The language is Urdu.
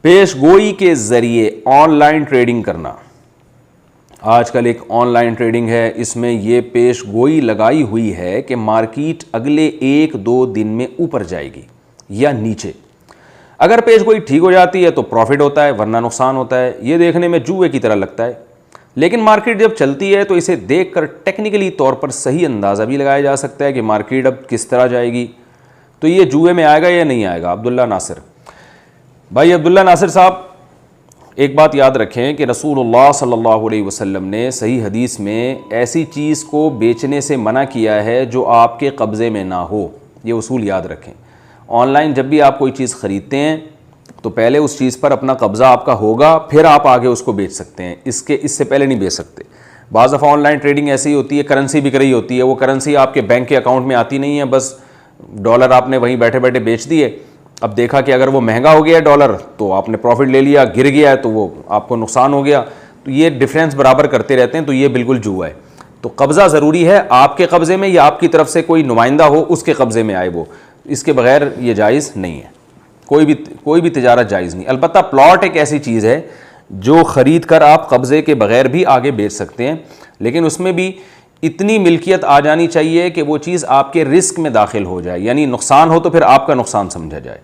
پیش گوئی کے ذریعے آن لائن ٹریڈنگ کرنا. آج کل ایک آن لائن ٹریڈنگ ہے, اس میں یہ پیش گوئی لگائی ہوئی ہے کہ مارکیٹ اگلے 1-2 دن میں اوپر جائے گی یا نیچے. اگر پیش گوئی ٹھیک ہو جاتی ہے تو پروفٹ ہوتا ہے, ورنہ نقصان ہوتا ہے. یہ دیکھنے میں جوئے کی طرح لگتا ہے, لیکن مارکیٹ جب چلتی ہے تو اسے دیکھ کر ٹیکنیکلی طور پر صحیح اندازہ بھی لگایا جا سکتا ہے کہ مارکیٹ اب کس طرح جائے گی. تو یہ جوئے میں آئے گا یا نہیں آئے گا؟ عبداللہ ناصر بھائی, عبداللہ ناصر صاحب, ایک بات یاد رکھیں کہ رسول اللہ صلی اللہ علیہ وسلم نے صحیح حدیث میں ایسی چیز کو بیچنے سے منع کیا ہے جو آپ کے قبضے میں نہ ہو. یہ اصول یاد رکھیں. آن لائن جب بھی آپ کوئی چیز خریدتے ہیں تو پہلے اس چیز پر اپنا قبضہ آپ کا ہوگا, پھر آپ آگے اس کو بیچ سکتے ہیں. اس سے پہلے نہیں بیچ سکتے. بعض دفعہ آن لائن ٹریڈنگ ایسی ہوتی ہے, کرنسی بک رہی ہوتی ہے, وہ کرنسی آپ کے بینک کے اکاؤنٹ میں آتی نہیں ہے, بس ڈالر آپ نے وہیں بیٹھے بیٹھے بیچ دیے. اب دیکھا کہ اگر وہ مہنگا ہو گیا ہے ڈالر تو آپ نے پروفٹ لے لیا, گر گیا ہے تو وہ آپ کو نقصان ہو گیا. تو یہ ڈفرینس برابر کرتے رہتے ہیں, تو یہ بالکل جوا ہے. تو قبضہ ضروری ہے, آپ کے قبضے میں یا آپ کی طرف سے کوئی نمائندہ ہو اس کے قبضے میں آئے وہ. اس کے بغیر یہ جائز نہیں ہے, کوئی بھی تجارت جائز نہیں. البتہ پلاٹ ایک ایسی چیز ہے جو خرید کر آپ قبضے کے بغیر بھی آگے بیچ سکتے ہیں, لیکن اس میں بھی اتنی ملکیت آ جانی چاہیے کہ وہ چیز آپ کے رسک میں داخل ہو جائے, یعنی نقصان ہو تو پھر آپ کا نقصان سمجھا جائے.